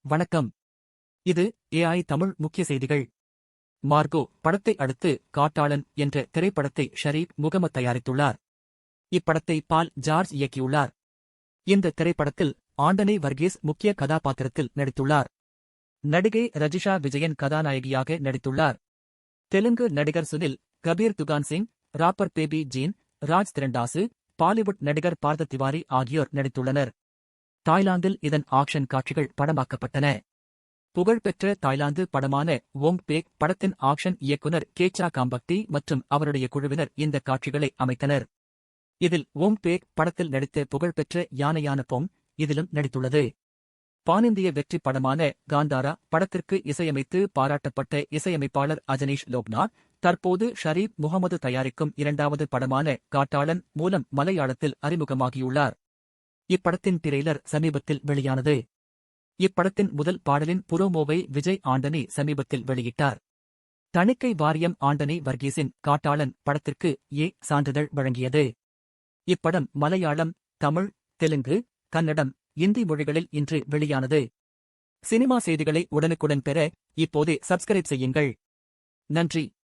வணக்கம். இது ஏஐ தமிழ் முக்கிய செய்திகள். மார்கோ படத்தை அடுத்து காட்டாளன் என்ற திரைப்படத்தை ஷரீப் முகமது தயாரித்துள்ளார். இப்படத்தை பால் ஜார்ஜ் இயக்கியுள்ளார். இந்த திரைப்படத்தில் ஆண்டனி வர்கீஸ் முக்கிய கதாபாத்திரத்தில் நடித்துள்ளார். நடிகை ரஜிஷா விஜயன் கதாநாயகியாக நடித்துள்ளார். தெலுங்கு நடிகர் சுனில், கபீர் துகான் சிங், ராப்பர் பேபி ஜீன், ராஜ் திரண்டாசு, பாலிவுட் நடிகர் பார்த்த திவாரி ஆகியோர் நடித்துள்ளனர். தாய்லாந்தில் இதன் ஆக்ஷன் காட்சிகள் படமாக்கப்பட்டன. புகழ்பெற்ற தாய்லாந்து படமான வோங் பேக் படத்தின் ஆக்ஷன் இயக்குனர் கேச்சா காம்பக்டி மற்றும் அவருடைய குழுவினர் இந்த காட்சிகளை அமைத்தனர். இதில் வோங் பேக் படத்தில் நடித்த புகழ்பெற்ற யானையான பொங் இதிலும் நடித்துள்ளது. பானிந்திய வெற்றி படமான காந்தாரா படத்திற்கு இசையமைத்து பாராட்டப்பட்ட இசையமைப்பாளர் அஜனீஷ் லோக்நாத் தற்போது ஷரீப் முகமது தயாரிக்கும் இரண்டாவது படமான காட்டாளன் மூலம் மலையாளத்தில் அறிமுகமாகியுள்ளார். இப்படத்தின் திரைலர் சமீபத்தில் வெளியானது. இப்படத்தின் முதல் பாடலின் புரோமோவை விஜய் ஆண்டனி சமீபத்தில் வெளியிட்டார். தணிக்கை வாரியம் ஆண்டனி வர்கீஸின் காட்டாளன் படத்திற்கு சான்றிதழ் வழங்கியது. இப்படம் மலையாளம், தமிழ், தெலுங்கு, கன்னடம், இந்தி மொழிகளில் இன்று வெளியானது. சினிமா செய்திகளை உடனுக்குடன் பெற இப்போதே சப்ஸ்கிரைப் செய்யுங்கள். நன்றி.